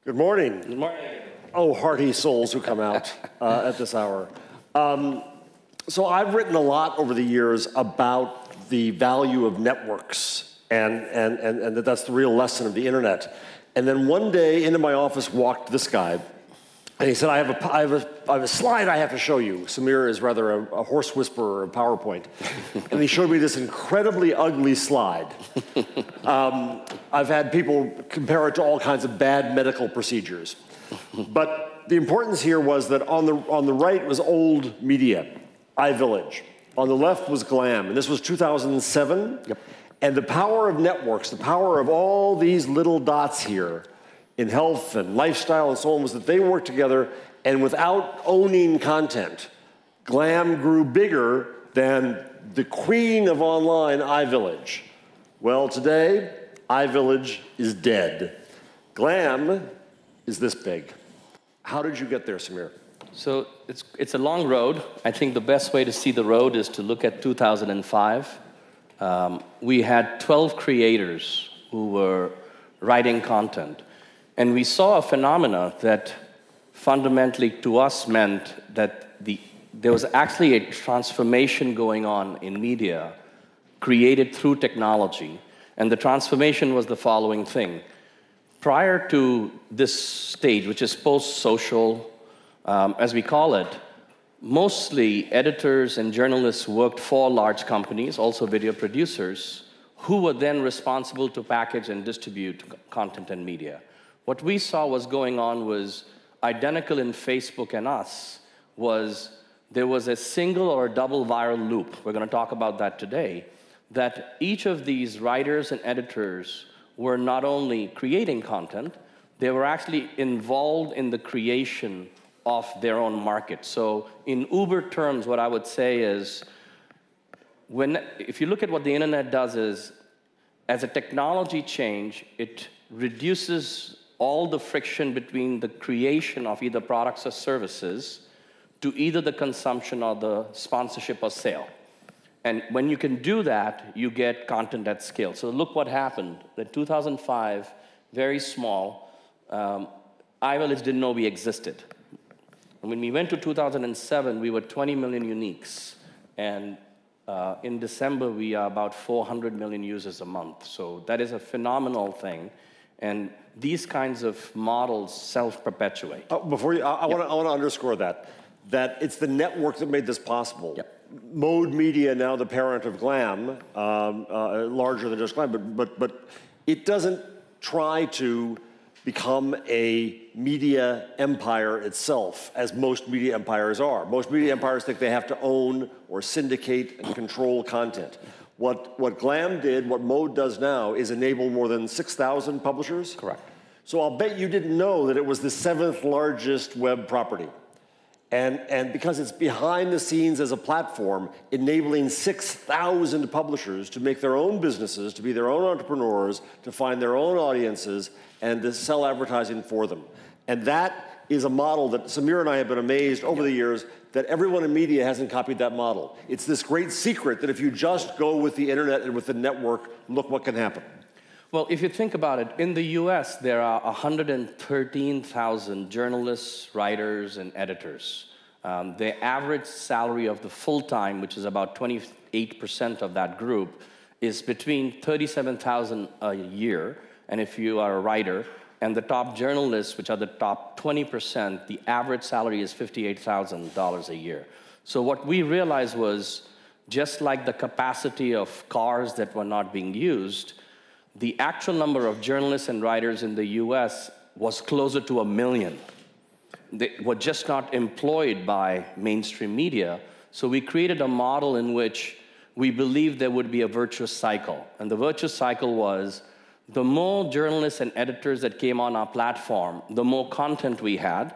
Good morning. Good morning. Oh, hearty souls who come out at this hour. So I've written a lot over the years about the value of networks and that's the real lesson of the internet. And then one day into my office walked this guy, and he said, I have a slide I have to show you. Samir is rather a horse whisperer of PowerPoint. And he showed me this incredibly ugly slide. I've had people compare it to all kinds of bad medical procedures. But the importance here was that on the right was old media, iVillage. On the left was Glam, and this was 2007. Yep. And the power of networks, the power of all these little dots here in health and lifestyle and so on, was that they worked together, and without owning content, Glam grew bigger than the queen of online, iVillage. Well, today, iVillage is dead. Glam is this big. How did you get there, Samir? So it's a long road. I think the best way to see the road is to look at 2005. We had 12 creators who were writing content. And we saw a phenomena that fundamentally to us meant that there was actually a transformation going on in media created through technology. And the transformation was the following thing. Prior to this stage, which is post-social, as we call it, mostly editors and journalists worked for large companies, also video producers, who were then responsible to package and distribute content and media. What we saw was going on was identical in Facebook and us, there was a single or a double viral loop. We're going to talk about that today, that each of these writers and editors were not only creating content, they were actually involved in the creation of their own market. So in Uber terms, what I would say is, if you look at what the internet does is, as a technology change, it reduces all the friction between the creation of either products or services to either the consumption or the sponsorship or sale. And when you can do that, you get content at scale. So look what happened. In 2005, very small, iVillage didn't know we existed. And when we went to 2007, we were 20 million uniques. And in December, we are about 400 million users a month. So that is a phenomenal thing. And these kinds of models self-perpetuate. Before you, I want to underscore that it's the network that made this possible. Yep. Mode Media, now the parent of Glam, larger than just Glam, but it doesn't try to become a media empire itself, as most media empires are. Most media empires think they have to own or syndicate and control content. What Glam did, what Mode does now, is enable more than 6,000 publishers. Correct. So I'll bet you didn't know that it was the 7th largest web property. And because it's behind the scenes as a platform, enabling 6,000 publishers to make their own businesses, to be their own entrepreneurs, to find their own audiences, and to sell advertising for them. And that is a model that Samir and I have been amazed over the years that everyone in media hasn't copied that model. It's this great secret that if you just go with the internet and with the network, look what can happen. Well, if you think about it, in the US, there are 113,000 journalists, writers, and editors. The average salary of the full-time, which is about 28% of that group, is between $37,000 a year, and if you are a writer, and the top journalists, which are the top 20%, the average salary is $58,000 a year. So what we realized was, just like the capacity of cars that were not being used, the actual number of journalists and writers in the US was closer to 1 million. They were just not employed by mainstream media. So we created a model in which we believed there would be a virtuous cycle. And the virtuous cycle was, the more journalists and editors that came on our platform, the more content we had.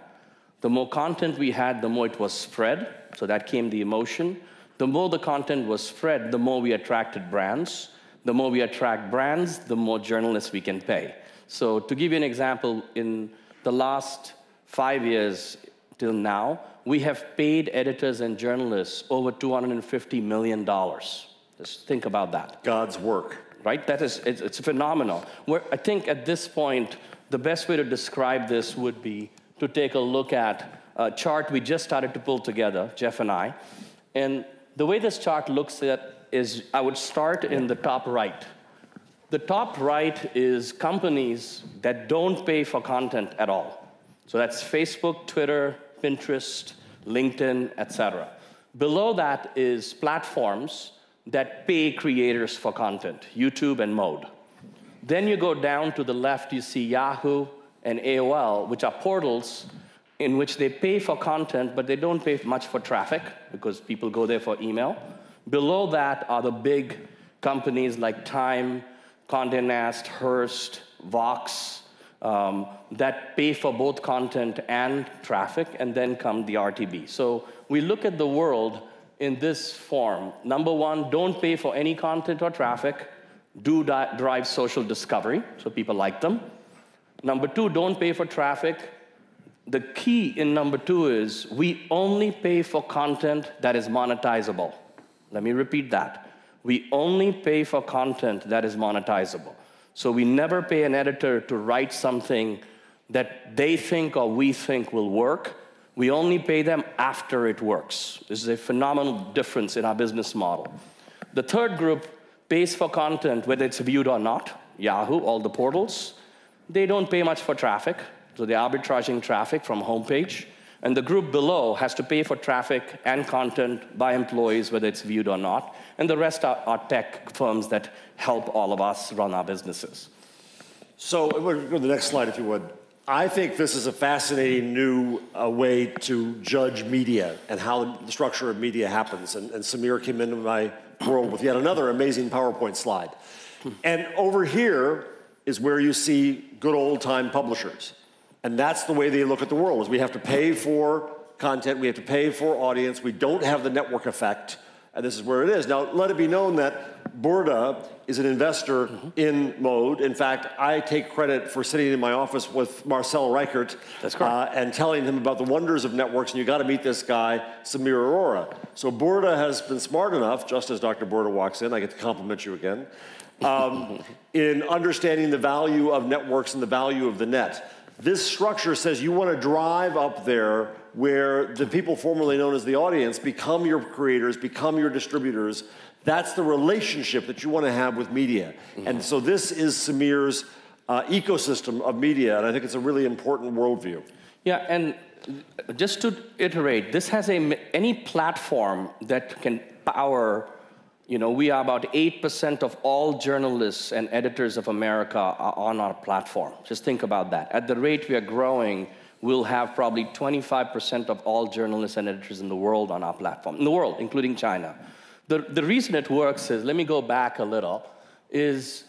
The more content we had, the more it was spread. So that came the emotion. The more the content was spread, the more we attracted brands. The more we attract brands, the more journalists we can pay. So to give you an example, in the last 5 years till now, we have paid editors and journalists over $250 million. Just think about that. God's work. Right? That is, it's phenomenal. I think at this point, the best way to describe this would be to take a look at a chart we just started to pull together, Jeff and I. And the way this chart looks at is, I would start in the top right. The top right is companies that don't pay for content at all. So that's Facebook, Twitter, Pinterest, LinkedIn, etc. Below that is platforms that pay creators for content, YouTube and Mode. Then you go down to the left, you see Yahoo and AOL, which are portals in which they pay for content, but they don't pay much for traffic because people go there for email. Below that are the big companies like Time, Condé Nast, Hearst, Vox, that pay for both content and traffic, and then come the RTB. So we look at the world in this form. Number one, don't pay for any content or traffic. Do drive social discovery, so people like them. Number two, don't pay for traffic. The key in number two is we only pay for content that is monetizable. Let me repeat that. We only pay for content that is monetizable. So we never pay an editor to write something that they think or we think will work. We only pay them after it works. This is a phenomenal difference in our business model. The third group pays for content whether it's viewed or not. Yahoo, all the portals. They don't pay much for traffic. So they're arbitraging traffic from homepage. And the group below has to pay for traffic and content by employees, whether it's viewed or not. And the rest are tech firms that help all of us run our businesses. So we'll go to the next slide, if you would. I think this is a fascinating new way to judge media and how the structure of media happens. And Samir came into my world with yet another amazing PowerPoint slide. And over here is where you see good old-time publishers. And that's the way they look at the world, is we have to pay for content, we have to pay for audience, we don't have the network effect, and this is where it is. Now, let it be known that Burda is an investor in Mode. In fact, I take credit for sitting in my office with Marcel Reichert and telling him about the wonders of networks, and you got to meet this guy, Samir Arora. So Burda has been smart enough, just as Dr. Burda walks in, I get to compliment you again, in understanding the value of networks and the value of the net. This structure says you want to drive up there where the people formerly known as the audience become your creators, become your distributors. That's the relationship that you want to have with media. And so this is Samir's ecosystem of media, and I think it's a really important worldview. Yeah, and just to iterate, this has any platform that can power. We are about 8% of all journalists and editors of America are on our platform. Just think about that. At the rate we are growing, we'll have probably 25% of all journalists and editors in the world on our platform, in the world, including China. The reason it works is, let me go back a little, is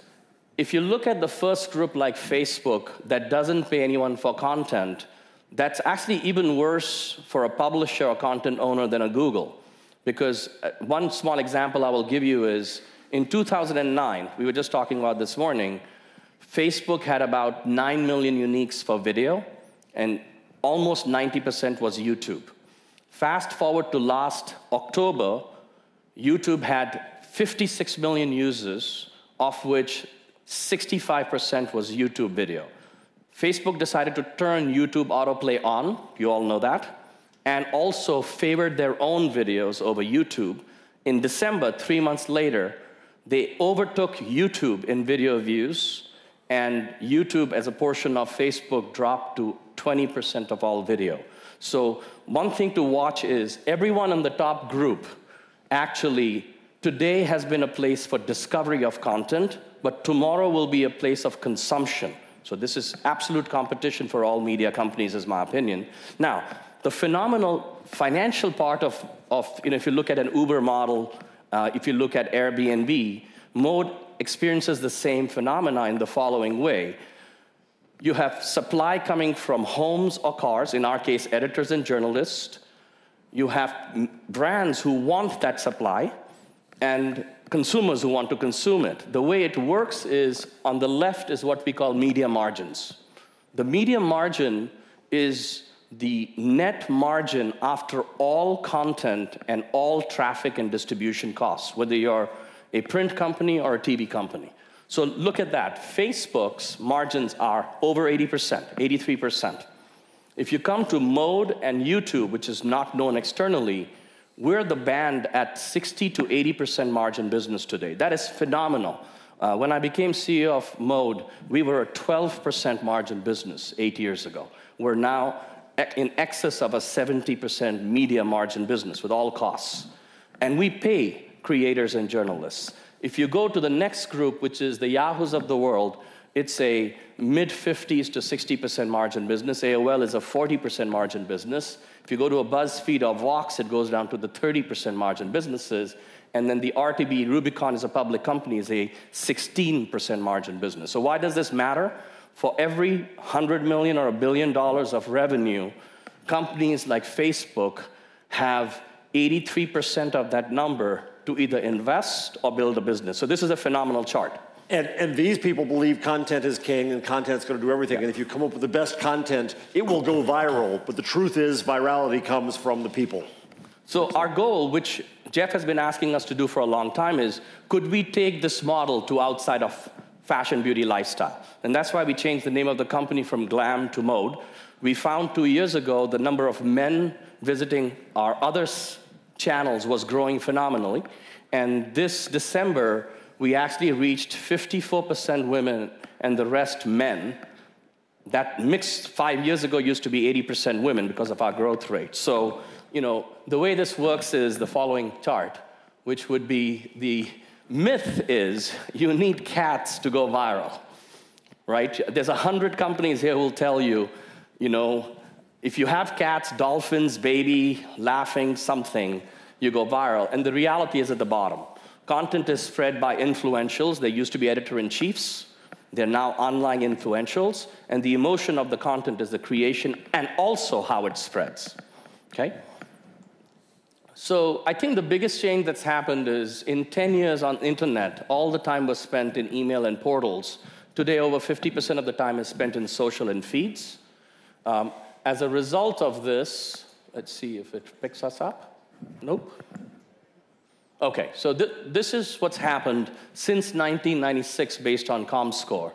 if you look at the first group like Facebook that doesn't pay anyone for content, that's actually even worse for a publisher or content owner than a Google. Because one small example I will give you is, in 2009, we were just talking about this morning, Facebook had about 9 million uniques for video, and almost 90% was YouTube. Fast forward to last October, YouTube had 56 million users, of which 65% was YouTube video. Facebook decided to turn YouTube autoplay on, you all know that, and also favored their own videos over YouTube. In December, 3 months later, they overtook YouTube in video views, and YouTube, as a portion of Facebook, dropped to 20% of all video. So one thing to watch is everyone in the top group actually today has been a place for discovery of content, but tomorrow will be a place of consumption. So this is absolute competition for all media companies, is my opinion. Now, the phenomenal financial part of if you look at an Uber model, if you look at Airbnb, Mode experiences the same phenomena in the following way. You have supply coming from homes or cars, in our case, editors and journalists. You have brands who want that supply, and consumers who want to consume it. The way it works is, on the left is what we call media margins. The media margin is the net margin after all content and all traffic and distribution costs, whether you're a print company or a TV company. So look at that. Facebook's margins are over 80%, 83%. If you come to Mode and YouTube, which is not known externally, we're the band at 60 to 80% margin business today. That is phenomenal. When I became CEO of Mode, we were a 12% margin business 8 years ago. We're now in excess of a 70% media margin business with all costs. And we pay creators and journalists. If you go to the next group, which is the Yahoos of the world, it's a mid-50s to 60% margin business. AOL is a 40% margin business. If you go to a BuzzFeed or Vox, it goes down to the 30% margin businesses. And then the RTB, Rubicon is a public company, is a 16% margin business. So why does this matter? For every $100 million or $1 billion of revenue, companies like Facebook have 83% of that number to either invest or build a business. So this is a phenomenal chart. And these people believe content is king and content's going to do everything. Yeah. And if you come up with the best content, it will go viral. But the truth is, virality comes from the people. So our goal, which Jeff has been asking us to do for a long time, is could we take this model to outside of fashion, beauty, lifestyle? And that's why we changed the name of the company from Glam to Mode. We found 2 years ago the number of men visiting our other channels was growing phenomenally. And this December, we actually reached 54% women and the rest men. That mix 5 years ago used to be 80% women because of our growth rate. So, you know, the way this works is the following chart, which would be the myth is you need cats to go viral, right? There's 100 companies here who will tell you, you know, if you have cats, dolphins, baby, laughing, something, you go viral. And the reality is at the bottom. Content is spread by influentials. They used to be editor-in-chiefs. They're now online influentials. And the emotion of the content is the creation and also how it spreads, okay? So I think the biggest change that's happened is in 10 years on internet, all the time was spent in email and portals. Today, over 50% of the time is spent in social and feeds. As a result of this, let's see if it picks us up. Nope. Okay, so this is what's happened since 1996 based on ComScore.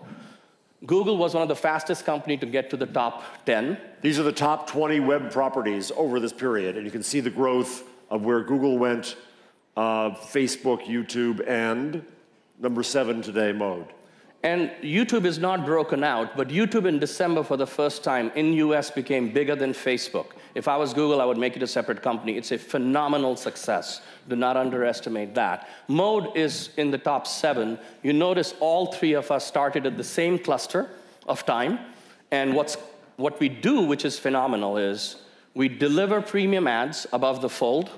Google was one of the fastest companies to get to the top 10. These are the top 20 web properties over this period, and you can see the growth of where Google went, Facebook, YouTube, and number 7 today, Mode. And YouTube is not broken out, but YouTube in December for the first time in US became bigger than Facebook. If I was Google, I would make it a separate company. It's a phenomenal success. Do not underestimate that. Mode is in the top 7. You notice all 3 of us started at the same cluster of time. And what we do, which is phenomenal, is we deliver premium ads above the fold.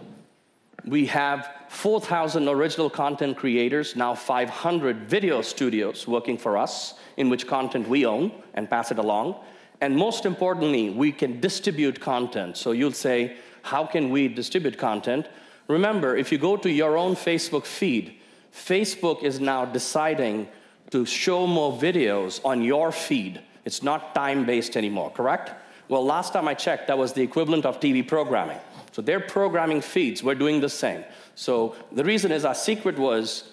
We have 4,000 original content creators, now 500 video studios working for us, in which content we own and pass it along. And most importantly, we can distribute content. So you'll say, how can we distribute content? Remember, if you go to your own Facebook feed, Facebook is now deciding to show more videos on your feed. It's not time-based anymore, correct? Well, last time I checked, that was the equivalent of TV programming. So they're programming feeds. We're doing the same. So the reason is our secret was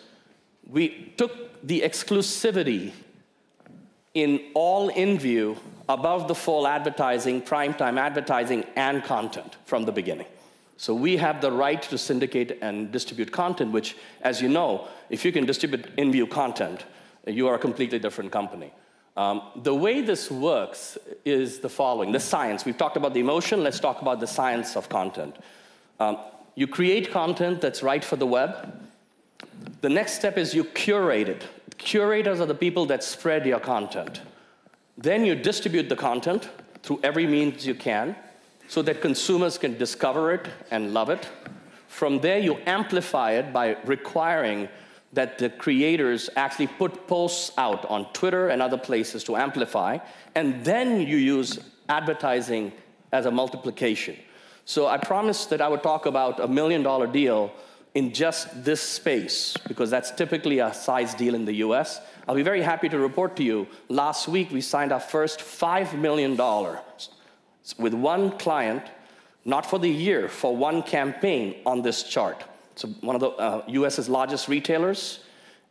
we took the exclusivity in all in view above the fold advertising, primetime advertising, and content from the beginning. So we have the right to syndicate and distribute content, which, as you know, if you can distribute in-view content, you are a completely different company. The way this works is the following, the science. We've talked about the emotion, let's talk about the science of content. You create content that's right for the web. The next step is you curate it. Curators are the people that spread your content. Then you distribute the content through every means you can so that consumers can discover it and love it. From there, you amplify it by requiring that the creators actually put posts out on Twitter and other places to amplify, and then you use advertising as a multiplication. So I promised that I would talk about $1 million deal in just this space, because that's typically a size deal in the US. I'll be very happy to report to you, last week we signed our first $5 million with one client, not for the year, for one campaign on this chart. It's one of the US's largest retailers.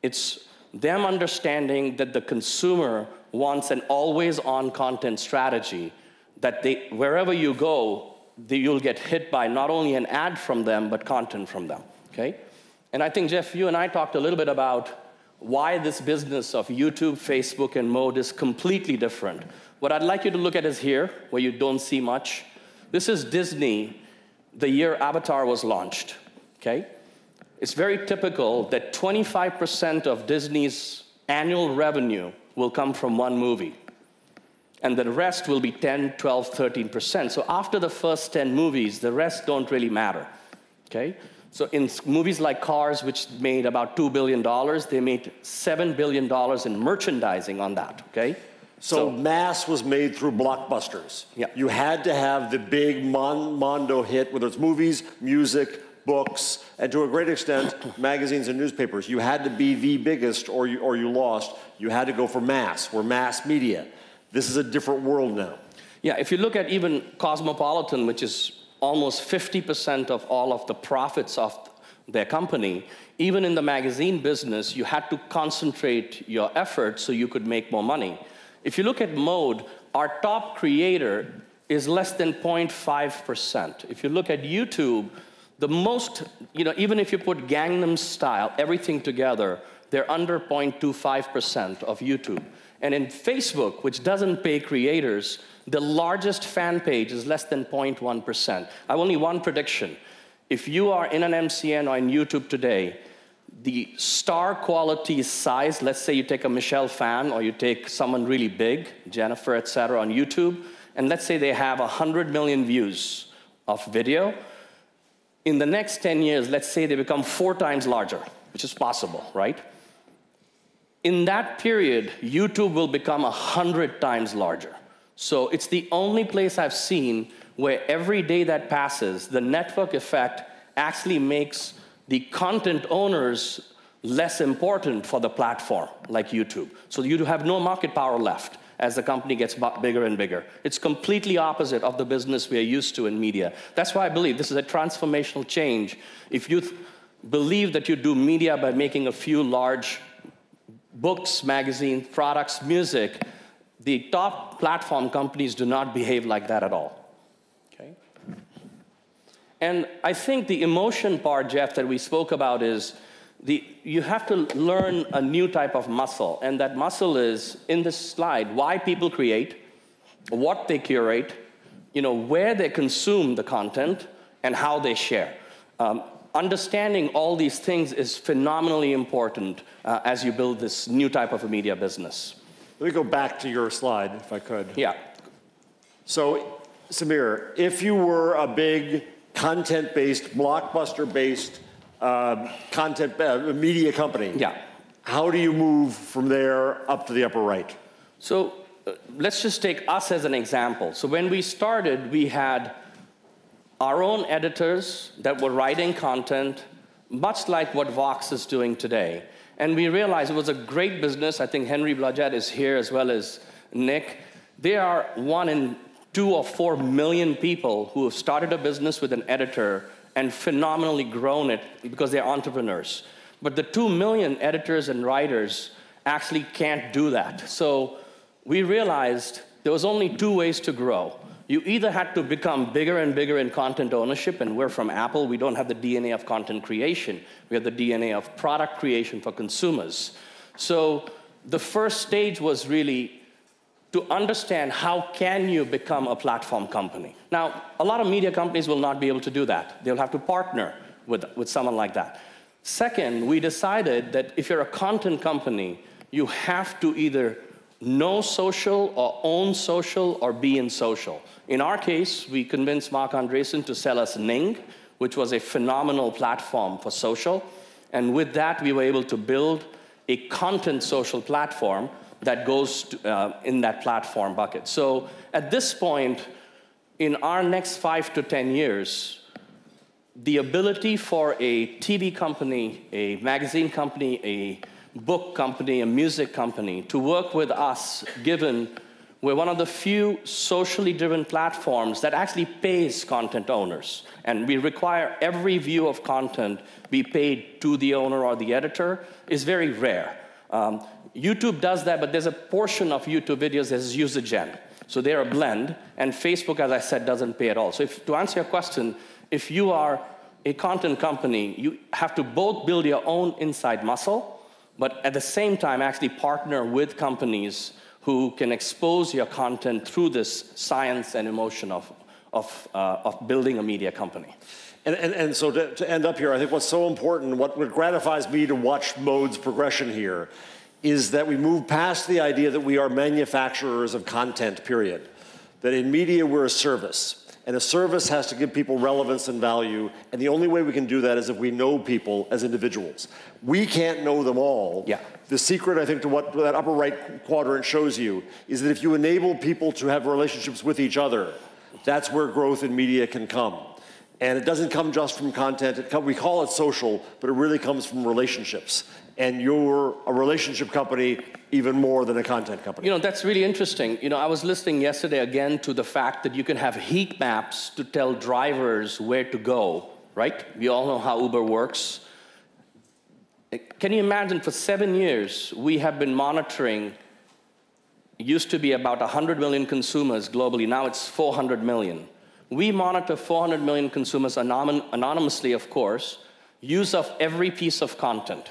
It's them understanding that the consumer wants an always-on content strategy, that wherever you go, you'll get hit by not only an ad from them, but content from them, okay? And I think, Jeff, you and I talked a little bit about why this business of YouTube, Facebook, and Mode is completely different. What I'd like you to look at is here, where you don't see much. This is Disney, the year Avatar was launched, okay? It's very typical that 25% of Disney's annual revenue will come from one movie, and the rest will be 10, 12, 13%. So after the first 10 movies, the rest don't really matter, okay? So in movies like Cars, which made about $2 billion, they made $7 billion in merchandising on that, okay? So mass was made through blockbusters. Yeah. You had to have the big mondo hit, whether it's movies, music, books, and to a great extent, magazines and newspapers. You had to be the biggest or you lost. You had to go for mass. We're mass media. This is a different world now. Yeah, if you look at even Cosmopolitan, which is almost 50% of all of the profits of their company, even in the magazine business, you had to concentrate your efforts so you could make more money. If you look at Mode, our top creator is less than 0.5%. If you look at YouTube, the most, even if you put Gangnam Style, everything together, they're under 0.25% of YouTube. And in Facebook, which doesn't pay creators, the largest fan page is less than 0.1%. I have only one prediction. If you are in an MCN or in YouTube today, the star quality size, let's say you take a Michelle Phan or you take someone really big, Jennifer, et cetera, on YouTube, and let's say they have 100 million views of video. In the next 10 years, let's say they become 4 times larger, which is possible, right? In that period, YouTube will become 100 times larger. So it's the only place I've seen where every day that passes, the network effect actually makes the content owners less important for the platform, like YouTube. So you have no market power left as the company gets bigger and bigger. It's completely opposite of the business we are used to in media. That's why I believe this is a transformational change. If you believe that you do media by making a few large books, magazines, products, music, the top platform companies do not behave like that at all. Okay? And I think the emotion part, Jeff, that we spoke about is you have to learn a new type of muscle, and that muscle is, in this slide, why people create, what they curate, where they consume the content, and how they share. Understanding all these things is phenomenally important as you build this new type of a media business. Let me go back to your slide, if I could. Yeah. So, Samir, if you were a big content-based, blockbuster-based media company, yeah, how do you move from there up to the upper right? So let's just take us as an example. So when we started, we had our own editors that were writing content, much like what Vox is doing today. And we realized it was a great business. I think Henry Blodgett is here as well as Nick. They are 1 in 2 or 4 million people who have started a business with an editor and phenomenally grown it because they're entrepreneurs. But the 2 million editors and writers actually can't do that. So we realized there was only 2 ways to grow. You either had to become bigger and bigger in content ownership, and we're from Apple. We don't have the DNA of content creation. We have the DNA of product creation for consumers. So the first stage was really to understand how can you become a platform company. Now, a lot of media companies will not be able to do that. They'll have to partner with someone like that. Second, we decided that if you're a content company, you have to either know social or own social or be in social. In our case, we convinced Mark Andreessen to sell us Ning, which was a phenomenal platform for social. And with that, we were able to build a content social platform that goes in that platform bucket. So at this point, in our next 5 to 10 years, the ability for a TV company, a magazine company, a book company, a music company to work with us, given we're one of the few socially driven platforms that actually pays content owners. And we require every view of content be paid to the owner or the editor, is very rare. YouTube does that, but there's a portion of YouTube videos that is user gen. So they're a blend, and Facebook, as I said, doesn't pay at all. So to answer your question, if you are a content company, you have to both build your own inside muscle, but at the same time actually partner with companies who can expose your content through this science and emotion of building a media company. And so to end up here, I think what's so important, what gratifies me to watch Mode's progression here, is that we move past the idea that we are manufacturers of content, period. That in media, we're a service. And a service has to give people relevance and value, and the only way we can do that is if we know people as individuals. We can't know them all. Yeah. The secret, I think, to what that upper right quadrant shows you is that if you enable people to have relationships with each other, that's where growth in media can come. And it doesn't come just from content. We call it social, but it really comes from relationships. And you're a relationship company even more than a content company. You know, that's really interesting. You know, I was listening yesterday again to the fact that you can have heat maps to tell drivers where to go, right? We all know how Uber works. Can you imagine, for 7 years, we have been monitoring, it used to be about 100 million consumers globally, now it's 400 million. We monitor 400 million consumers anonymously, of course, use of every piece of content.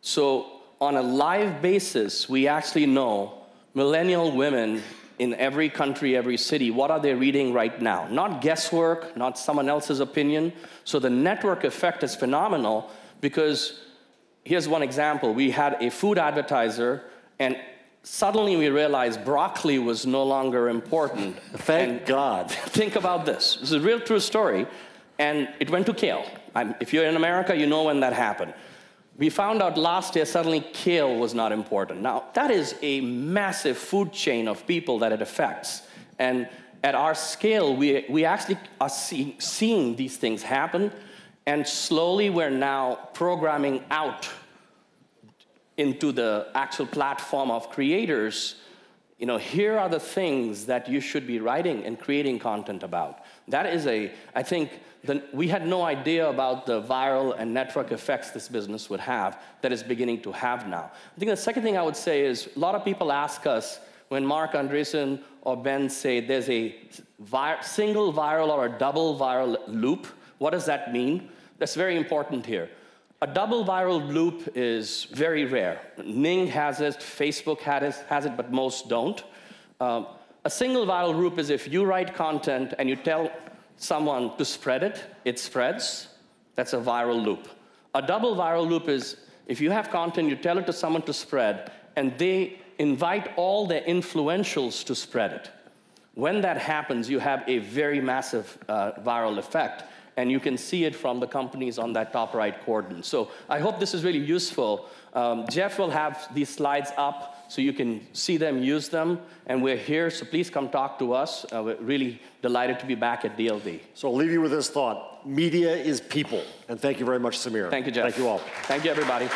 So on a live basis, we actually know millennial women in every country, every city, what are they reading right now? Not guesswork, not someone else's opinion. So the network effect is phenomenal because here's one example. We had a food advertiser, and suddenly we realized broccoli was no longer important. Thank God. Think about this. This is a real true story. And it went to kale. If you're in America, you know when that happened. We found out last year suddenly kale was not important. Now, that is a massive food chain of people that it affects. And at our scale, we actually are seeing these things happen. And slowly, we're now programming out into the actual platform of creators, you know, here are the things that you should be writing and creating content about. That is I think, we had no idea about the viral and network effects this business would have that is beginning to have now. I think the second thing I would say is, a lot of people ask us, when Mark Andreessen or Ben say there's a single viral or a double viral loop, what does that mean? That's very important here. A double viral loop is very rare. Ning has it, Facebook has it, but most don't. A single viral loop is if you write content and you tell someone to spread it, it spreads. That's a viral loop. A double viral loop is if you have content, you tell it to someone to spread, and they invite all their influentials to spread it. When that happens, you have a very massive viral effect. And you can see it from the companies on that top right quadrant. So I hope this is really useful. Jeff will have these slides up so you can see them, use them. And we're here, so please come talk to us. We're really delighted to be back at DLD. So I'll leave you with this thought. Media is people. And thank you very much, Samir. Thank you, Jeff. Thank you all. Thank you, everybody.